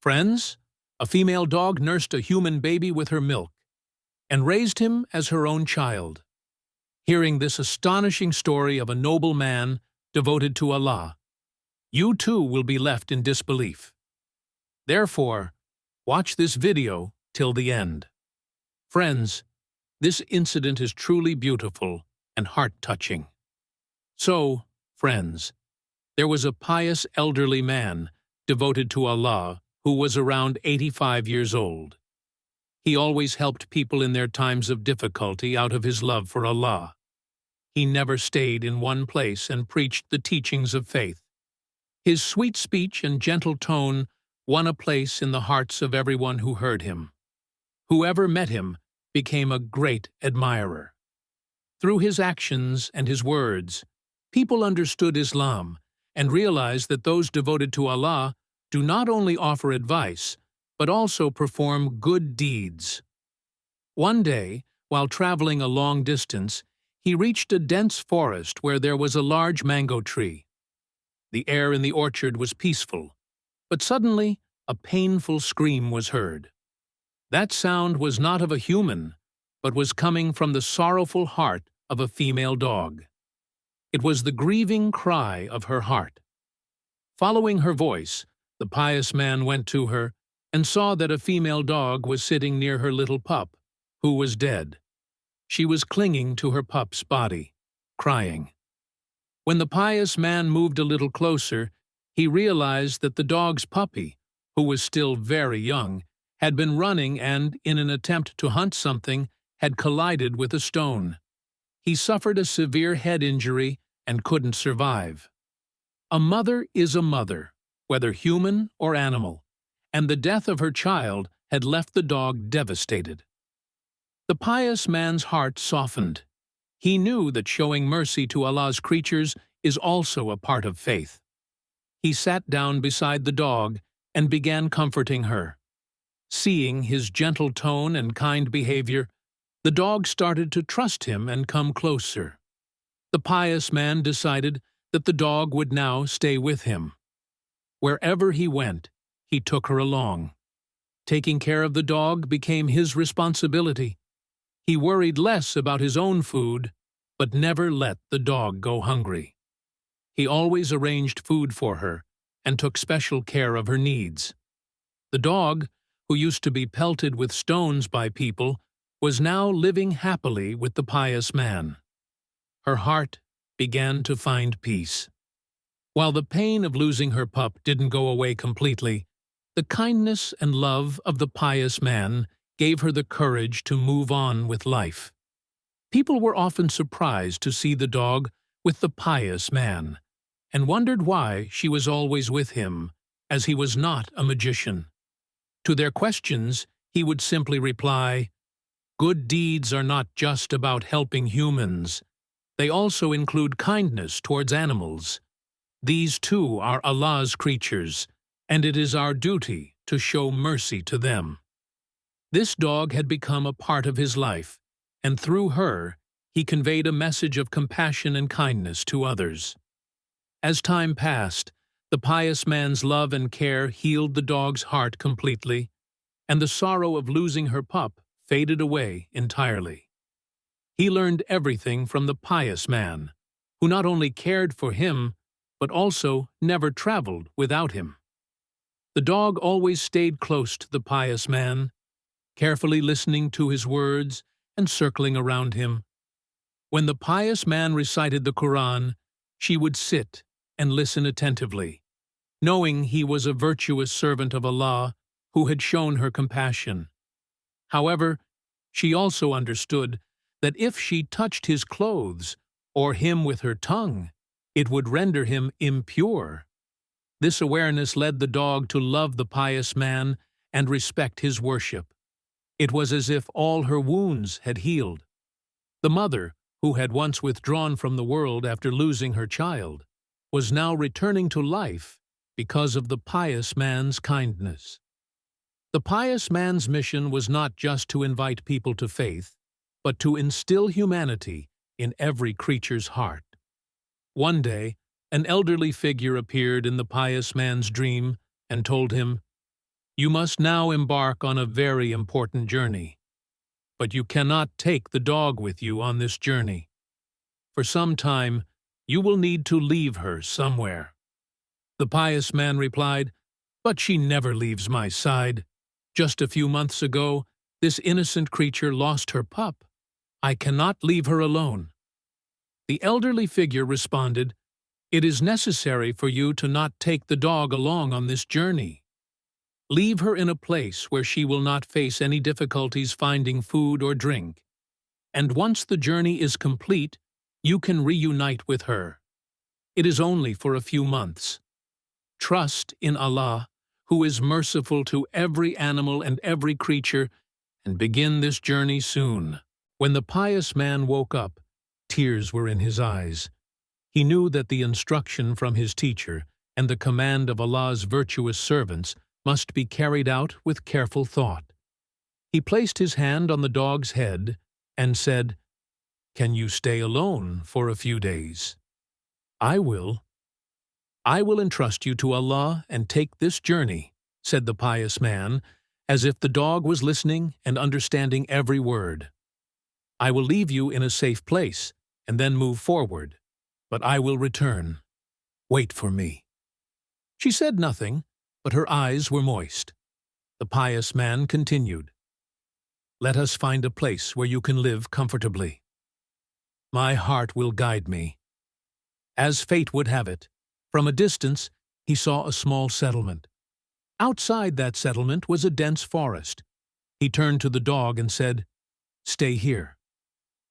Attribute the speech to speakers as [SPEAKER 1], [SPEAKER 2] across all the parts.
[SPEAKER 1] Friends, a female dog nursed a human baby with her milk and raised him as her own child. Hearing this astonishing story of a noble man devoted to Allah, you too will be left in disbelief. Therefore, watch this video till the end. Friends, this incident is truly beautiful and heart-touching. So, friends, there was a pious elderly man devoted to Allah who was around 85 years old. He always helped people in their times of difficulty out of his love for Allah. He never stayed in one place and preached the teachings of faith. His sweet speech and gentle tone won a place in the hearts of everyone who heard him. Whoever met him became a great admirer. Through his actions and his words, people understood Islam and realized that those devoted to Allah do not only offer advice, but also perform good deeds. One day, while traveling a long distance, he reached a dense forest where there was a large mango tree. The air in the orchard was peaceful, but suddenly a painful scream was heard. That sound was not of a human, but was coming from the sorrowful heart of a female dog. It was the grieving cry of her heart. Following her voice, the pious man went to her and saw that a female dog was sitting near her little pup, who was dead. She was clinging to her pup's body, crying. When the pious man moved a little closer, he realized that the dog's puppy, who was still very young, had been running and, in an attempt to hunt something, had collided with a stone. He suffered a severe head injury and couldn't survive. A mother is a mother, whether human or animal, and the death of her child had left the dog devastated. The pious man's heart softened. He knew that showing mercy to Allah's creatures is also a part of faith. He sat down beside the dog and began comforting her. Seeing his gentle tone and kind behavior, the dog started to trust him and come closer. The pious man decided that the dog would now stay with him. Wherever he went, he took her along. Taking care of the dog became his responsibility. He worried less about his own food, but never let the dog go hungry. He always arranged food for her and took special care of her needs. The dog, who used to be pelted with stones by people, was now living happily with the pious man. Her heart began to find peace. While the pain of losing her pup didn't go away completely, the kindness and love of the pious man gave her the courage to move on with life. People were often surprised to see the dog with the pious man, and wondered why she was always with him, as he was not a magician. To their questions, he would simply reply, "Good deeds are not just about helping humans. They also include kindness towards animals. These too are Allah's creatures, and it is our duty to show mercy to them." This dog had become a part of his life, and through her, he conveyed a message of compassion and kindness to others. As time passed, the pious man's love and care healed the dog's heart completely, and the sorrow of losing her pup faded away entirely. He learned everything from the pious man, who not only cared for him, but also never traveled without him. The dog always stayed close to the pious man, carefully listening to his words and circling around him. When the pious man recited the Quran, she would sit and listen attentively, knowing he was a virtuous servant of Allah who had shown her compassion. However, she also understood that if she touched his clothes or him with her tongue, it would render him impure. This awareness led the dog to love the pious man and respect his worship. It was as if all her wounds had healed. The mother, who had once withdrawn from the world after losing her child, was now returning to life because of the pious man's kindness. The pious man's mission was not just to invite people to faith, but to instill humanity in every creature's heart. One day, an elderly figure appeared in the pious man's dream and told him, You must now embark on a very important journey. But you cannot take the dog with you on this journey. For some time, you will need to leave her somewhere." The pious man replied, "But she never leaves my side. Just a few months ago, this innocent creature lost her pup. I cannot leave her alone." The elderly figure responded, "It is necessary for you to not take the dog along on this journey. Leave her in a place where she will not face any difficulties finding food or drink. And once the journey is complete, you can reunite with her. It is only for a few months. Trust in Allah, who is merciful to every animal and every creature, and begin this journey soon." When the pious man woke up, tears were in his eyes. He knew that the instruction from his teacher and the command of Allah's virtuous servants must be carried out with careful thought. He placed his hand on the dog's head and said, "Can you stay alone for a few days?" "I will." "I will entrust you to Allah and take this journey," said the pious man, as if the dog was listening and understanding every word. "I will leave you in a safe place and then move forward, but I will return. Wait for me." She said nothing, but her eyes were moist. The pious man continued, "Let us find a place where you can live comfortably. My heart will guide me." As fate would have it, from a distance he saw a small settlement. Outside that settlement was a dense forest. He turned to the dog and said, "Stay here.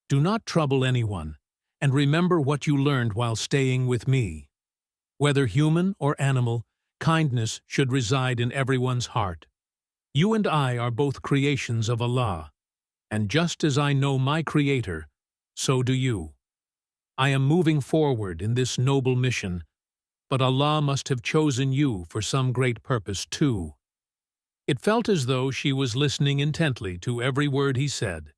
[SPEAKER 1] Do not trouble anyone, and remember what you learned while staying with me. Whether human or animal, kindness should reside in everyone's heart. You and I are both creations of Allah, and just as I know my Creator, so do you. I am moving forward in this noble mission, but Allah must have chosen you for some great purpose too." It felt as though she was listening intently to every word he said.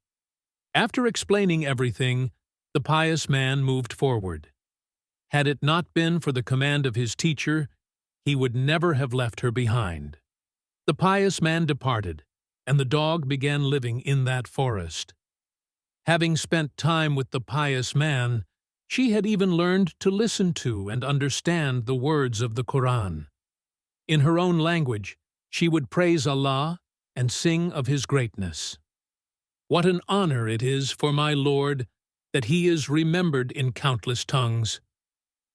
[SPEAKER 1] After explaining everything, the pious man moved forward. Had it not been for the command of his teacher, he would never have left her behind. The pious man departed, and the dog began living in that forest. Having spent time with the pious man, she had even learned to listen to and understand the words of the Quran. In her own language, she would praise Allah and sing of His greatness. "What an honor it is for my Lord that He is remembered in countless tongues."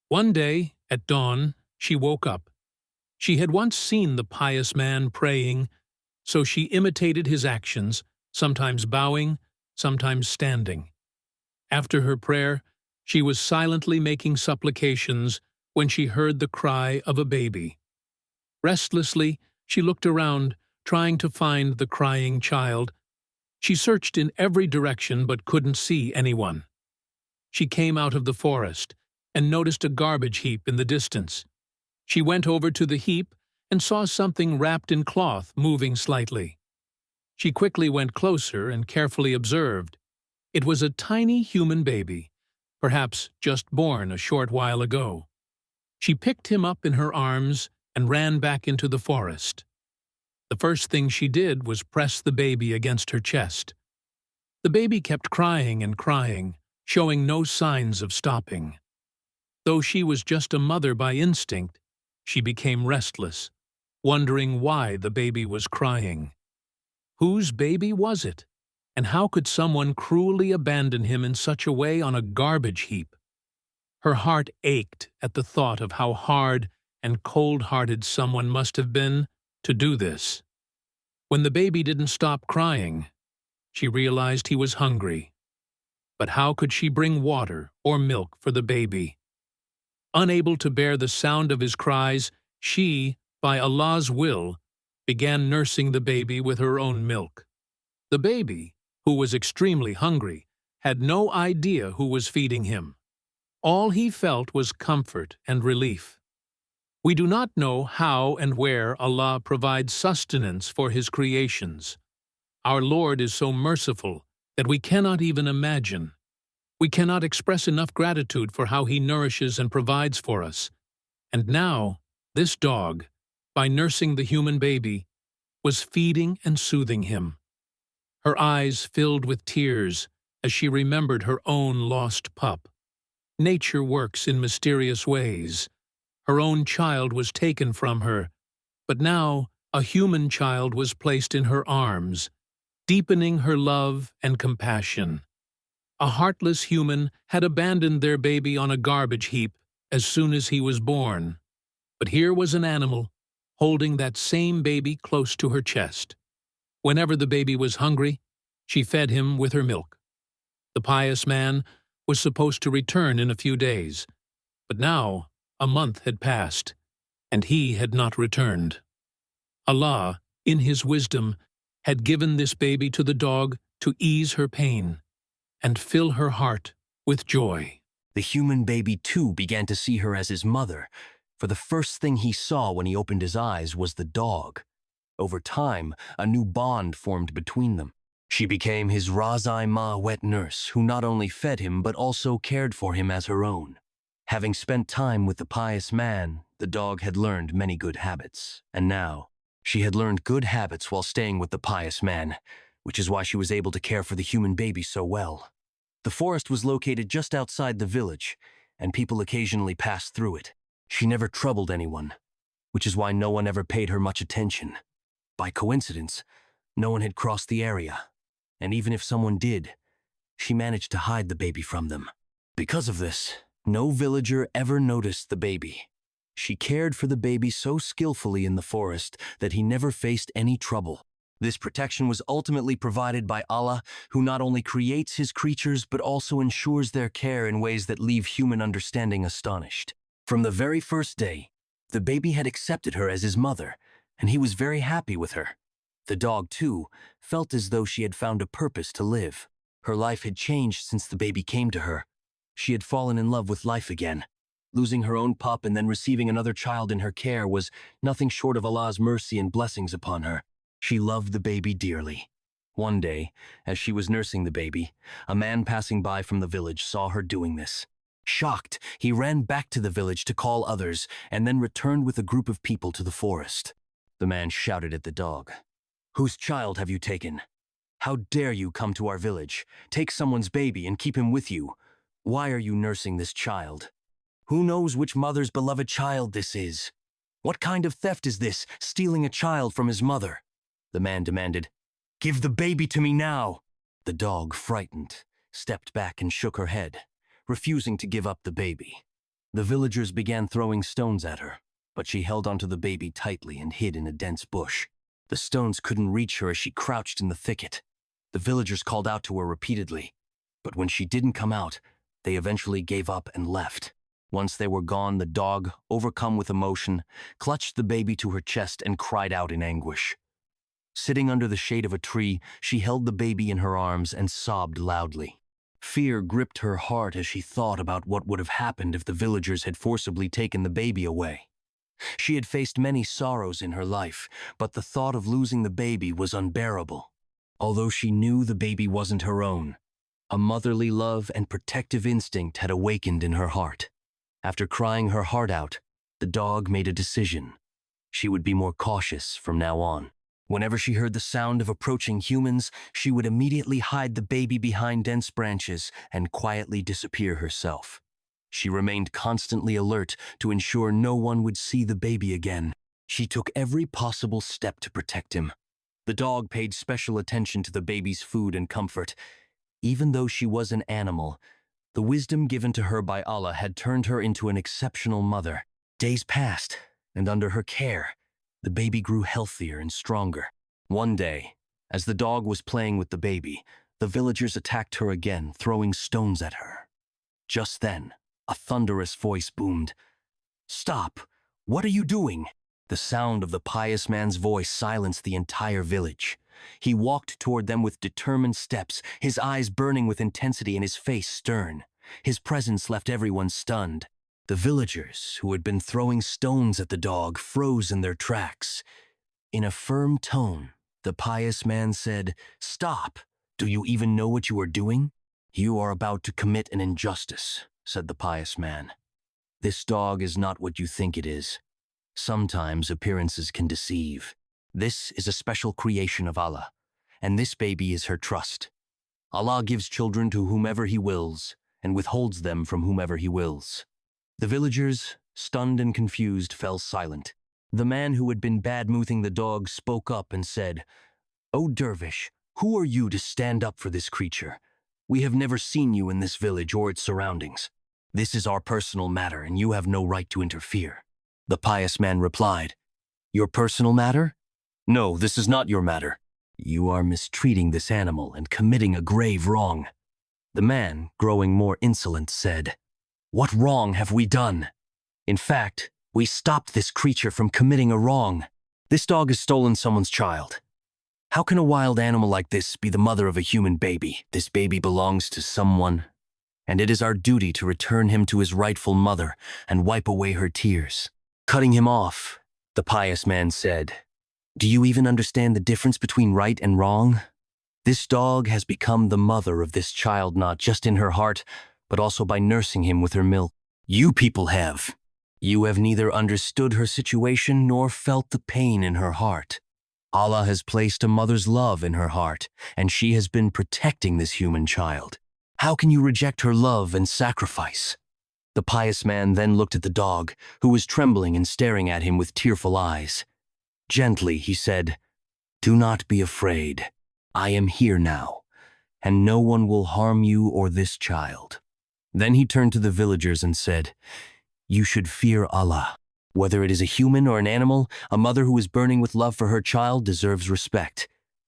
[SPEAKER 1] One day, at dawn, she woke up. She had once seen the pious man praying, so she imitated his actions, sometimes bowing, sometimes standing. After her prayer, she was silently making supplications when she heard the cry of a baby. Restlessly, she looked around, trying to find the crying child. She searched in every direction but couldn't see anyone. She came out of the forest and noticed a garbage heap in the distance. She went over to the heap and saw something wrapped in cloth moving slightly. She quickly went closer and carefully observed. It was a tiny human baby, perhaps just born a short while ago. She picked him up in her arms and ran back into the forest. The first thing she did was press the baby against her chest. The baby kept crying and crying, showing no signs of stopping. Though she was just a mother by instinct, she became restless, wondering why the baby was crying. Whose baby was it? And how could someone cruelly abandon him in such a way on a garbage heap? Her heart ached at the thought of how hard and cold-hearted someone must have been to do this. When the baby didn't stop crying, she realized he was hungry. But how could she bring water or milk for the baby? Unable to bear the sound of his cries, she, by Allah's will, began nursing the baby with her own milk. The baby, who was extremely hungry, had no idea who was feeding him. All he felt was comfort and relief. We do not know how and where Allah provides sustenance for His creations. Our Lord is so merciful that we cannot even imagine. We cannot express enough gratitude for how He nourishes and provides for us. And now, this dog, by nursing the human baby, was feeding and soothing him. Her eyes filled with tears as she remembered her own lost pup. Nature works in mysterious ways. Her own child was taken from her, but now a human child was placed in her arms, deepening her love and compassion. A heartless human had abandoned their baby on a garbage heap as soon as he was born. But here was an animal, holding that same baby close to her chest. Whenever the baby was hungry, she fed him with her milk. The pious man was supposed to return in a few days, but now a month had passed, and he had not returned. Allah, in His wisdom, had given this baby to the dog to ease her pain and fill her heart with joy.
[SPEAKER 2] The human baby, too, began to see her as his mother, for the first thing he saw when he opened his eyes was the dog. Over time, a new bond formed between them. She became his Razai-Ma wet nurse, who not only fed him but also cared for him as her own. Having spent time with the pious man, the dog had learned many good habits, and now she had learned good habits while staying with the pious man, which is why she was able to care for the human baby so well. The forest was located just outside the village, and people occasionally passed through it. She never troubled anyone, which is why no one ever paid her much attention. By coincidence, no one had crossed the area, and even if someone did, she managed to hide the baby from them. Because of this, no villager ever noticed the baby. She cared for the baby so skillfully in the forest that he never faced any trouble. This protection was ultimately provided by Allah, who not only creates His creatures but also ensures their care in ways that leave human understanding astonished. From the very first day, the baby had accepted her as his mother, and he was very happy with her. The dog, too, felt as though she had found a purpose to live. Her life had changed since the baby came to her. She had fallen in love with life again. Losing her own pup and then receiving another child in her care was nothing short of Allah's mercy and blessings upon her. She loved the baby dearly. One day, as she was nursing the baby, a man passing by from the village saw her doing this. Shocked, he ran back to the village to call others and then returned with a group of people to the forest. The man shouted at the dog, "Whose child have you taken? How dare you come to our village, take someone's baby and keep him with you? Why are you nursing this child? Who knows which mother's beloved child this is? What kind of theft is this, stealing a child from his mother?" The man demanded, "Give the baby to me now!" The dog, frightened, stepped back and shook her head, refusing to give up the baby. The villagers began throwing stones at her, but she held onto the baby tightly and hid in a dense bush. The stones couldn't reach her as she crouched in the thicket. The villagers called out to her repeatedly, but when she didn't come out, they eventually gave up and left. Once they were gone, the dog, overcome with emotion, clutched the baby to her chest and cried out in anguish. Sitting under the shade of a tree, she held the baby in her arms and sobbed loudly. Fear gripped her heart as she thought about what would have happened if the villagers had forcibly taken the baby away. She had faced many sorrows in her life, but the thought of losing the baby was unbearable. Although she knew the baby wasn't her own, a motherly love and protective instinct had awakened in her heart. After crying her heart out, the dog made a decision. She would be more cautious from now on. Whenever she heard the sound of approaching humans, she would immediately hide the baby behind dense branches and quietly disappear herself. She remained constantly alert to ensure no one would see the baby again. She took every possible step to protect him. The dog paid special attention to the baby's food and comfort. Even though she was an animal, the wisdom given to her by Allah had turned her into an exceptional mother. Days passed, and under her care, the baby grew healthier and stronger. One day, as the dog was playing with the baby, the villagers attacked her again, throwing stones at her. Just then, a thunderous voice boomed, "Stop! What are you doing?" The sound of the pious man's voice silenced the entire village. He walked toward them with determined steps, his eyes burning with intensity and his face stern. His presence left everyone stunned. The villagers, who had been throwing stones at the dog, froze in their tracks. In a firm tone, the pious man said, "Stop! Do you even know what you are doing?" "You are about to commit an injustice," said the pious man. "This dog is not what you think it is. Sometimes appearances can deceive. This is a special creation of Allah, and this baby is her trust. Allah gives children to whomever He wills, and withholds them from whomever He wills. The villagers, stunned and confused, fell silent. The man who had been bad-mouthing the dog spoke up and said, "O dervish, who are you to stand up for this creature? We have never seen you in this village or its surroundings. This is our personal matter, and you have no right to interfere." The pious man replied, "Your personal matter? No, this is not your matter. You are mistreating this animal and committing a grave wrong." The man, growing more insolent, said, "What wrong have we done? In fact, we stopped this creature from committing a wrong. This dog has stolen someone's child. How can a wild animal like this be the mother of a human baby? This baby belongs to someone, and it is our duty to return him to his rightful mother and wipe away her tears." Cutting him off, the pious man said, "Do you even understand the difference between right and wrong? This dog has become the mother of this child not just in her heart, but also by nursing him with her milk. You people have. You have neither understood her situation nor felt the pain in her heart. Allah has placed a mother's love in her heart, and she has been protecting this human child. How can you reject her love and sacrifice?" The pious man then looked at the dog, who was trembling and staring at him with tearful eyes. Gently, he said, "Do not be afraid. I am here now, and no one will harm you or this child." Then he turned to the villagers and said, "You should fear Allah. Whether it is a human or an animal, a mother who is burning with love for her child deserves respect.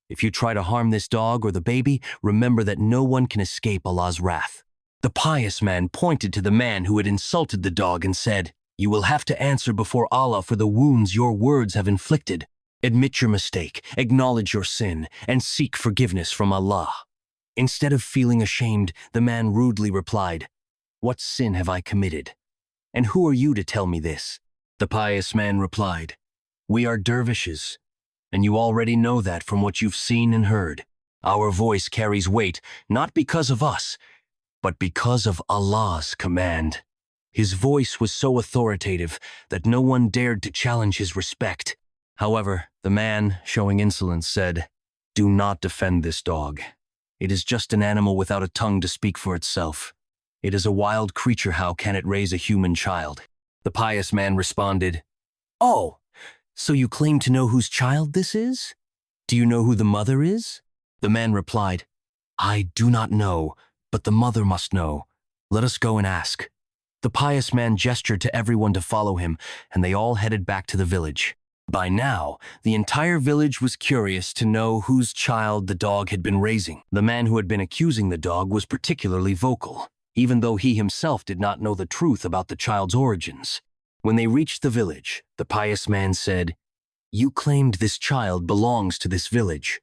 [SPEAKER 2] If you try to harm this dog or the baby, remember that no one can escape Allah's wrath." The pious man pointed to the man who had insulted the dog and said, "You will have to answer before Allah for the wounds your words have inflicted. Admit your mistake, acknowledge your sin, and seek forgiveness from Allah." Instead of feeling ashamed, the man rudely replied, "What sin have I committed? And who are you to tell me this?" The pious man replied, "We are dervishes, and you already know that from what you've seen and heard. Our voice carries weight, not because of us, but because of Allah's command." His voice was so authoritative that no one dared to challenge his respect. However, the man, showing insolence, said, "Do not defend this dog. It is just an animal without a tongue to speak for itself. It is a wild creature. How can it raise a human child?" The pious man responded, "Oh, so you claim to know whose child this is? Do you know who the mother is?" The man replied, "I do not know, but the mother must know. Let us go and ask." The pious man gestured to everyone to follow him, and they all headed back to the village. By now, the entire village was curious to know whose child the dog had been raising. The man who had been accusing the dog was particularly vocal, even though he himself did not know the truth about the child's origins. When they reached the village, the pious man said, "You claimed this child belongs to this village.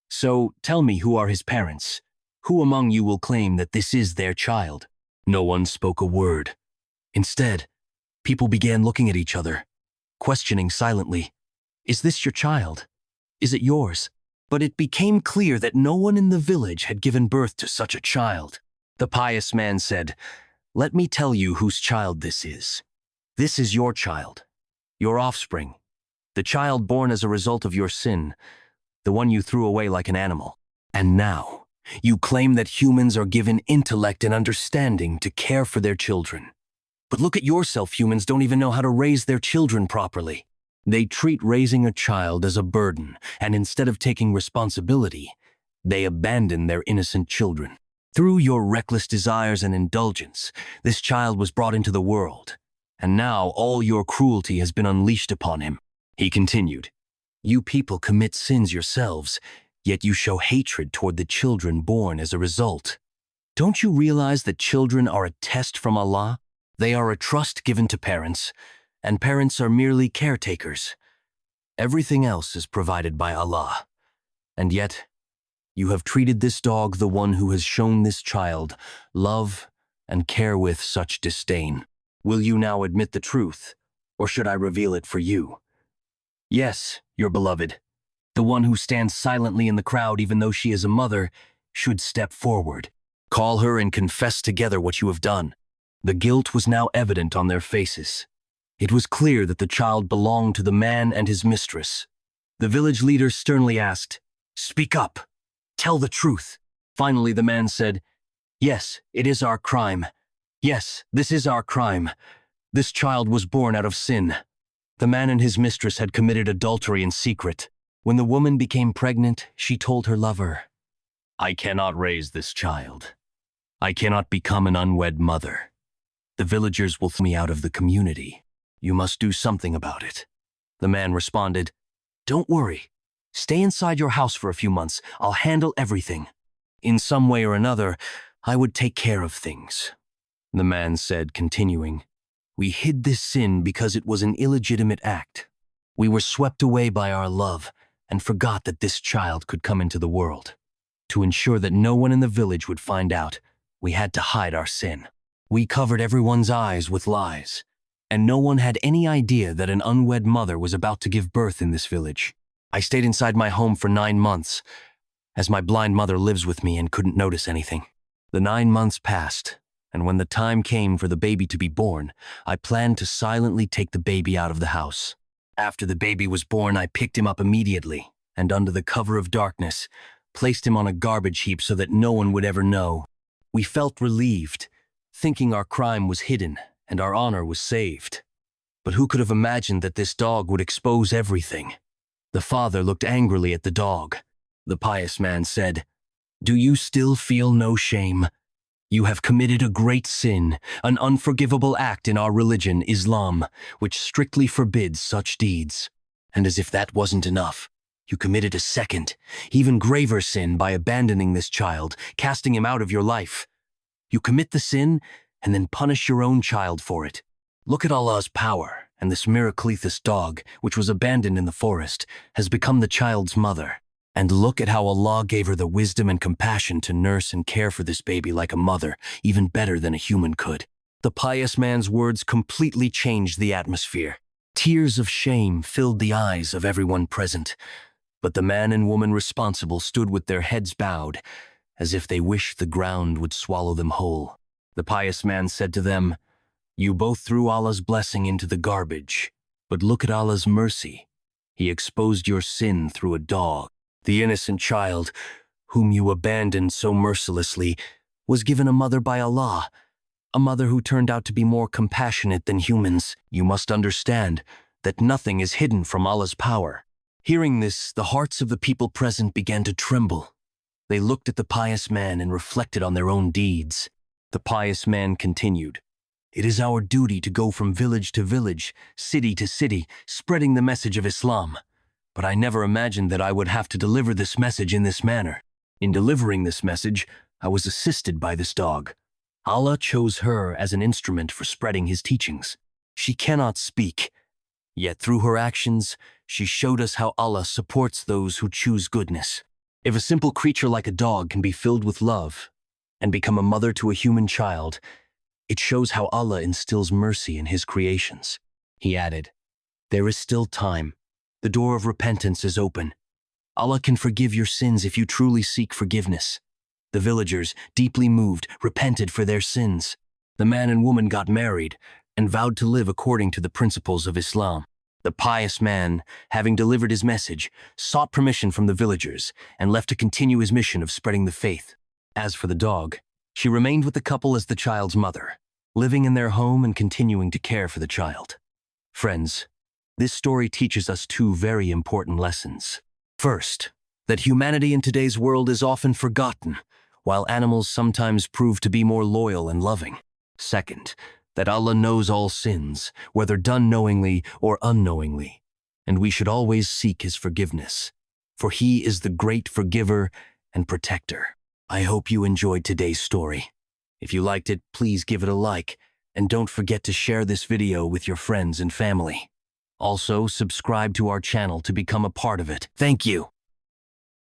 [SPEAKER 2] So tell me, who are his parents? Who among you will claim that this is their child?" No one spoke a word. Instead, people began looking at each other, questioning silently, "Is this your child? Is it yours?" But it became clear that no one in the village had given birth to such a child. The pious man said, "Let me tell you whose child this is. This is your child, your offspring, the child born as a result of your sin, the one you threw away like an animal. And now, you claim that humans are given intellect and understanding to care for their children. But look at yourself, humans don't even know how to raise their children properly. They treat raising a child as a burden, and instead of taking responsibility, they abandon their innocent children. Through your reckless desires and indulgence, this child was brought into the world, and now all your cruelty has been unleashed upon him." He continued, "You people commit sins yourselves, yet you show hatred toward the children born as a result. Don't you realize that children are a test from Allah? They are a trust given to parents, and parents are merely caretakers. Everything else is provided by Allah. And yet, you have treated this dog, the one who has shown this child, love and care with such disdain. Will you now admit the truth, or should I reveal it for you? Yes, your beloved, the one who stands silently in the crowd even though she is a mother, should step forward. Call her and confess together what you have done." The guilt was now evident on their faces. It was clear that the child belonged to the man and his mistress. The village leader sternly asked, "Speak up. Tell the truth." Finally, the man said, "Yes, it is our crime. Yes, this is our crime. This child was born out of sin." The man and his mistress had committed adultery in secret. When the woman became pregnant, she told her lover, "I cannot raise this child. I cannot become an unwed mother. The villagers will throw me out of the community. You must do something about it." The man responded, "Don't worry. Stay inside your house for a few months. I'll handle everything. In some way or another, I would take care of things." The man said, continuing, "We hid this sin because it was an illegitimate act. We were swept away by our love and forgot that this child could come into the world. To ensure that no one in the village would find out, we had to hide our sin. We covered everyone's eyes with lies, and no one had any idea that an unwed mother was about to give birth in this village. I stayed inside my home for 9 months, as my blind mother lives with me and couldn't notice anything. The 9 months passed, and when the time came for the baby to be born, I planned to silently take the baby out of the house. After the baby was born, I picked him up immediately, and under the cover of darkness, placed him on a garbage heap so that no one would ever know. We felt relieved, thinking our crime was hidden and our honor was saved. But who could have imagined that this dog would expose everything? The father looked angrily at the dog. The pious man said, "Do you still feel no shame? You have committed a great sin, an unforgivable act in our religion, Islam, which strictly forbids such deeds. And as if that wasn't enough, you committed a second, even graver sin by abandoning this child, casting him out of your life. You commit the sin and then punish your own child for it. Look at Allah's power, and this Miracletus dog, which was abandoned in the forest, has become the child's mother. And look at how Allah gave her the wisdom and compassion to nurse and care for this baby like a mother, even better than a human could." The pious man's words completely changed the atmosphere. Tears of shame filled the eyes of everyone present, but the man and woman responsible stood with their heads bowed, as if they wished the ground would swallow them whole. The pious man said to them, "You both threw Allah's blessing into the garbage, but look at Allah's mercy. He exposed your sin through a dog. The innocent child, whom you abandoned so mercilessly, was given a mother by Allah, a mother who turned out to be more compassionate than humans. You must understand that nothing is hidden from Allah's power." Hearing this, the hearts of the people present began to tremble. They looked at the pious man and reflected on their own deeds. The pious man continued, "It is our duty to go from village to village, city to city, spreading the message of Islam. But I never imagined that I would have to deliver this message in this manner. In delivering this message, I was assisted by this dog. Allah chose her as an instrument for spreading his teachings. She cannot speak, yet through her actions, she showed us how Allah supports those who choose goodness. If a simple creature like a dog can be filled with love and become a mother to a human child, it shows how Allah instills mercy in his creations." He added, "There is still time. The door of repentance is open. Allah can forgive your sins if you truly seek forgiveness." The villagers, deeply moved, repented for their sins. The man and woman got married and vowed to live according to the principles of Islam. The pious man, having delivered his message, sought permission from the villagers and left to continue his mission of spreading the faith. As for the dog, she remained with the couple as the child's mother, living in their home and continuing to care for the child. Friends, this story teaches us 2 very important lessons. First, that humanity in today's world is often forgotten, while animals sometimes prove to be more loyal and loving. Second, that Allah knows all sins, whether done knowingly or unknowingly, and we should always seek his forgiveness, for he is the great forgiver and protector. I hope you enjoyed today's story. If you liked it, please give it a like, and don't forget to share this video with your friends and family. Also, subscribe to our channel to become a part of it. Thank you.